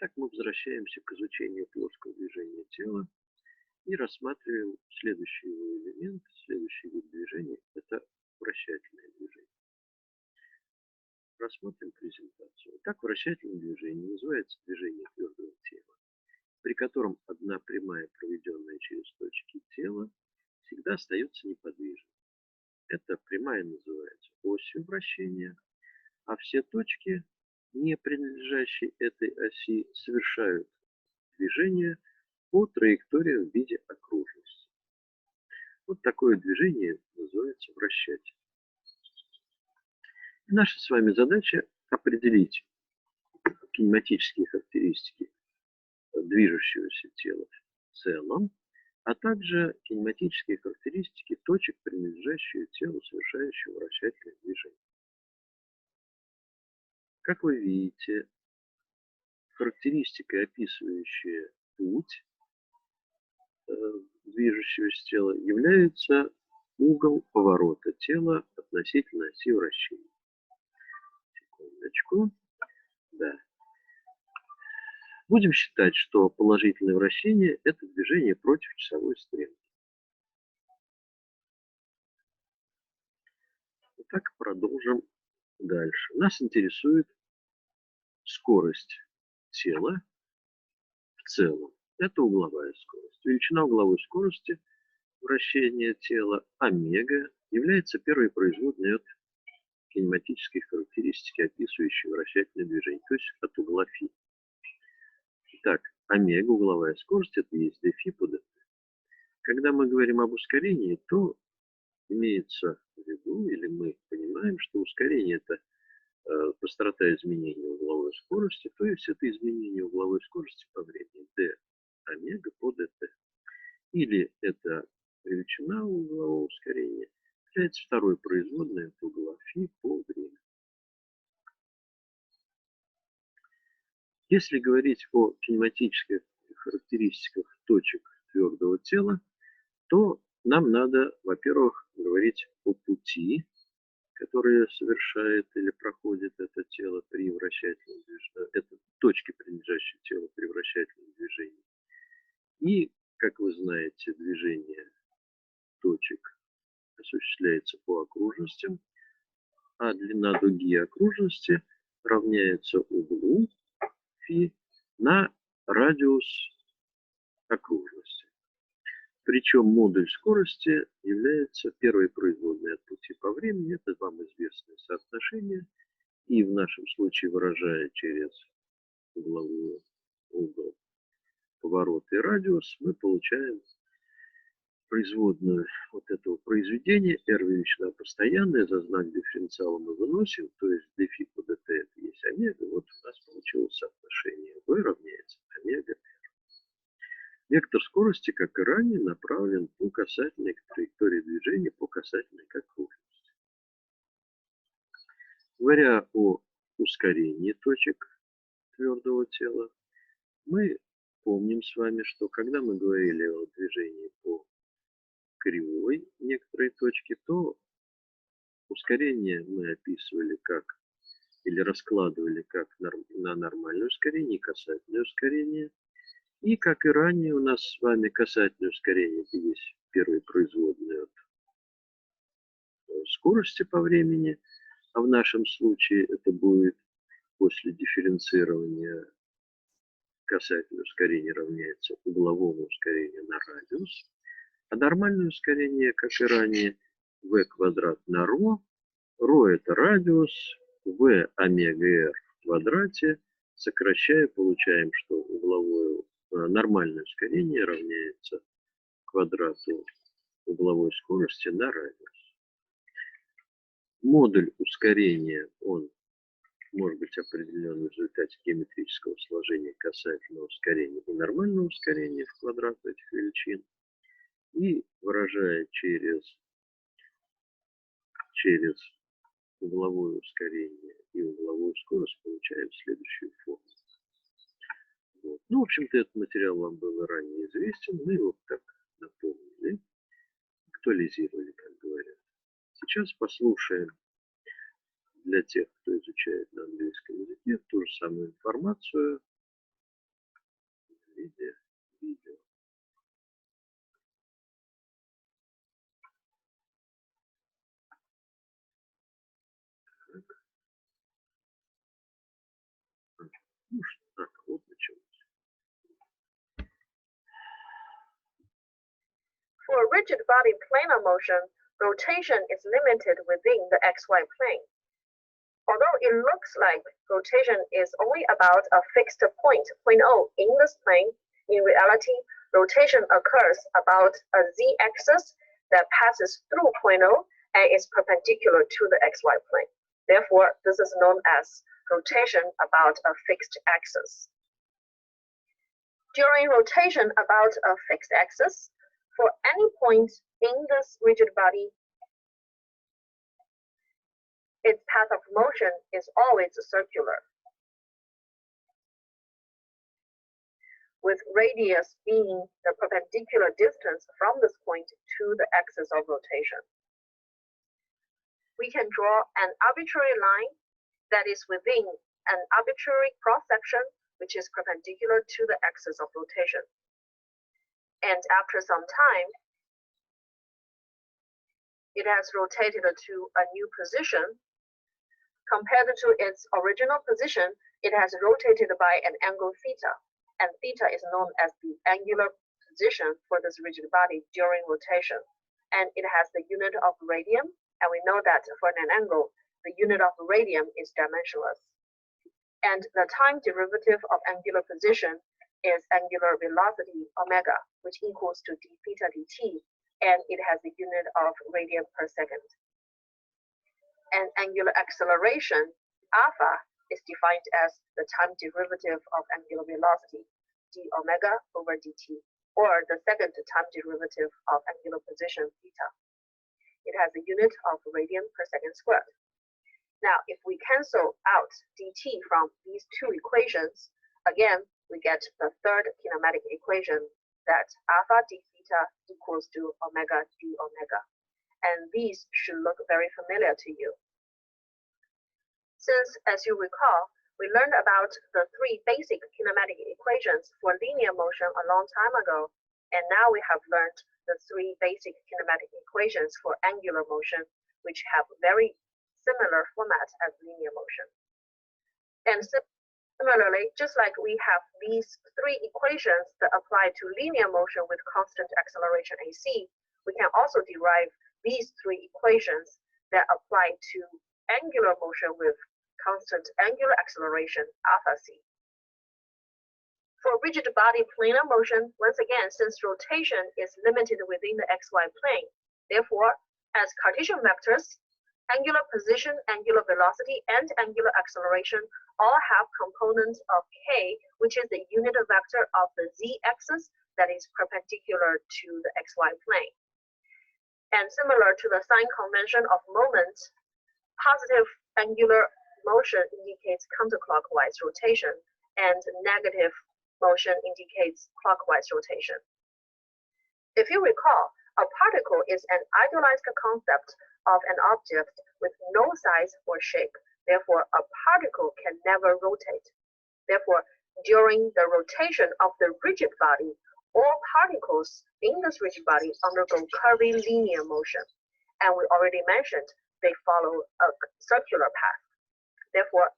Итак, мы возвращаемся к изучению плоского движения тела и рассматриваем следующий его элемент, следующий вид движения– это вращательное движение. Рассмотрим презентацию. Итак, вращательное движение называется движение твердого тела, при котором одна прямая, проведенная через точки тела, всегда остается неподвижной. Эта прямая называется осью вращения, а все точки, не принадлежащие этой оси, совершают движение по траектории в виде окружности. Вот такое движение называется вращатель. И наша с вами задача определить кинематические характеристики движущегося тела в целом, а также кинематические характеристики точек, принадлежащих телу, совершающего вращательное движение. Как вы видите, характеристикой, описывающей путь движущегося тела, является угол поворота тела относительно оси вращения. Секундочку. Да. Будем считать, что положительное вращение– это движение против часовой стрелки. Итак, продолжим дальше. Нас интересует скорость тела в целом. Это угловая скорость. Величина угловой скорости вращения тела омега является первой производной от кинематической характеристики, описывающей вращательное движение, то есть от угла φ. Итак, омега, угловая скорость, это есть dφ по dt. Когда мы говорим об ускорении, то имеется в виду, или мы понимаем, что ускорение– это быстрота изменения угловой скорости, то есть это изменение угловой скорости по времени d омега по dt. Или это величина углового ускорения является второй производной от угла φ по времени. Если говорить о кинематических характеристиках точек твердого тела, то нам надо, во-первых, говорить о пути, которые совершает или проходит это тело при вращательном движении, это точки, принадлежащие телу при вращательном движении. И, как вы знаете, движение точек осуществляется по окружностям, а длина дуги окружности равняется углу φ на радиус окружности. Причем модуль скорости является первой производной от пути по времени. Это вам известное соотношение. И в нашем случае, выражая через угловой угол поворота и радиус, мы получаем производную вот этого произведения. R величина постоянная, за знак дифференциала мы выносим, то есть dφ по dt это есть омега. Вот у нас получилось соотношение v равняется омега. Вектор скорости, как и ранее, направлен по касательной к траектории движения, по касательной к окружности. Говоря о ускорении точек твердого тела, мы помним с вами, что когда мы говорили о движении по кривой некоторой точки, то ускорение мы описывали как, или раскладывали как на нормальное ускорение и касательное ускорение. И, как и ранее, у нас с вами касательное ускорение это есть первый производный от скорости по времени, а в нашем случае это будет после дифференцирования касательное ускорение равняется угловому ускорению на радиус, а нормальное ускорение, как и ранее, v квадрат на ρ, ρ это радиус, v омега r в квадрате, сокращая, получаем, что нормальное ускорение равняется квадрату угловой скорости на радиус. Модуль ускорения, он может быть определен в результате геометрического сложения касательного ускорения и нормального ускорения в квадрат этих величин. И выражая через угловое ускорение и угловую скорость, получаем следующую форму. Вот. Ну, в общем-то, этот материал вам был ранее известен, мы его так напомнили, актуализировали, как говорят. Сейчас послушаем для тех, кто изучает на английском языке, ту же самую информацию виде видео. Ну, так, вот началось. For rigid body planar motion, rotation is limited within the xy plane. Although it looks like rotation is only about a fixed point, point O, in this plane, in reality, rotation occurs about a z-axis that passes through point O and is perpendicular to the xy plane. Therefore, this is known as rotation about a fixed axis. During rotation about a fixed axis, for any point in this rigid body, its path of motion is always circular, with radius being the perpendicular distance from this point to the axis of rotation. We can draw an arbitrary line that is within an arbitrary cross-section which is perpendicular to the axis of rotation. And after some time, it has rotated to a new position. Compared to its original position, it has rotated by an angle theta, and theta is known as the angular position for this rigid body during rotation. And it has the unit of radian, and we know that for an angle, the unit of radian is dimensionless. And the time derivative of angular position is angular velocity omega, which equals to d theta dt, and it has the unit of radian per second. And angular acceleration, alpha, is defined as the time derivative of angular velocity, d omega over dt, or the second time derivative of angular position, theta. It has the unit of radian per second squared. Now, if we cancel out dt from these two equations, again, we get the third kinematic equation that alpha d theta equals to omega d omega. And these should look very familiar to you. Since, as you recall, we learned about the three basic kinematic equations for linear motion a long time ago, and now we have learned the three basic kinematic equations for angular motion, which have very similar format as linear motion. And similarly, just like we have these three equations that apply to linear motion with constant acceleration ac, we can also derive these three equations that apply to angular motion with constant angular acceleration alpha c. For rigid body planar motion, once again, since rotation is limited within the xy plane, therefore, as Cartesian vectors, angular position, angular velocity, and angular acceleration all have components of k, which is the unit vector of the z-axis that is perpendicular to the xy plane. And similar to the sign convention of moment, positive angular motion indicates counterclockwise rotation, and negative motion indicates clockwise rotation. If you recall, a particle is an idealized concept of an object with no size or shape. Therefore, a particle can never rotate. Therefore, during the rotation of the rigid body, all particles in this rigid body undergo curvilinear motion. And we already mentioned they follow a circular path. Therefore,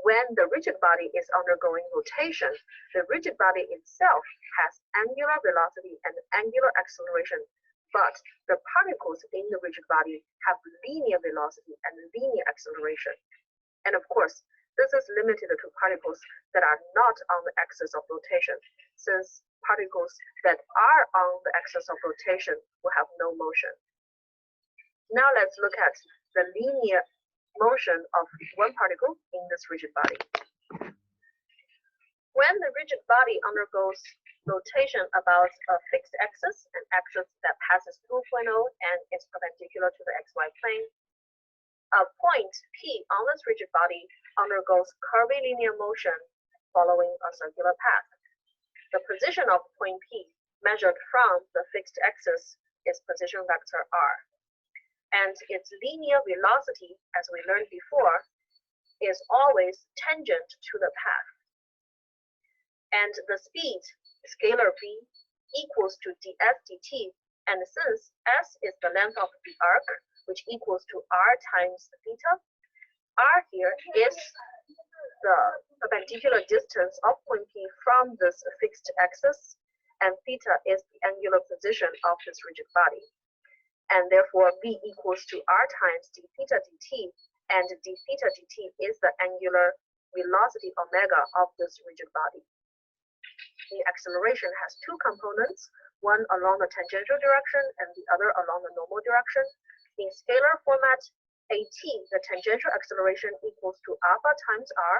when the rigid body is undergoing rotation, the rigid body itself has angular velocity and angular acceleration, but the particles in the rigid body have linear velocity and linear acceleration. And of course, this is limited to particles that are not on the axis of rotation, since particles that are on the axis of rotation will have no motion. Now let's look at the linear motion of one particle in this rigid body. When the rigid body undergoes rotation about a fixed axis, an axis that passes through point O and is perpendicular to the xy plane, a point P on this rigid body undergoes curvilinear motion following a circular path. The position of point P measured from the fixed axis is position vector r. And its linear velocity, as we learned before, is always tangent to the path. And the speed, scalar v, equals to ds dt. And since s is the length of the arc, which equals to r times theta, r here is the perpendicular distance of point P from this fixed axis, and theta is the angular position of this rigid body. And therefore, v equals to r times d theta dt, and d theta dt is the angular velocity omega of this rigid body. The acceleration has two components, one along the tangential direction and the other along the normal direction. In scalar format, at, the tangential acceleration, equals to alpha times r,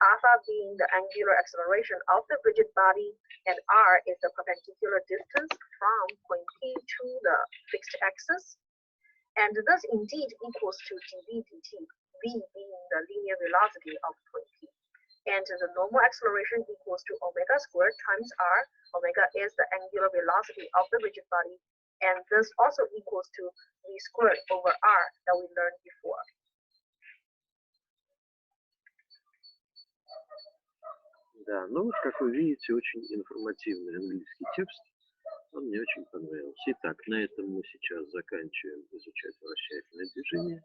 alpha being the angular acceleration of the rigid body, and r is the perpendicular distance from point P to the fixed axis. And this indeed equals to dv dt, v being the linear velocity of point P. And the normal acceleration equals to omega squared times r. Omega is the angular velocity of the rigid body, and this also equals to v squared over r that we learned before. Да, ну вот, как вы видите, очень информативный английский текст. Он мне очень понравился. Итак, на этом мы сейчас заканчиваем изучать вращательное движение.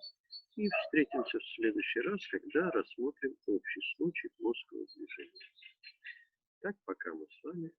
И встретимся в следующий раз, когда рассмотрим общий случай плоского движения. Так, пока мы с вами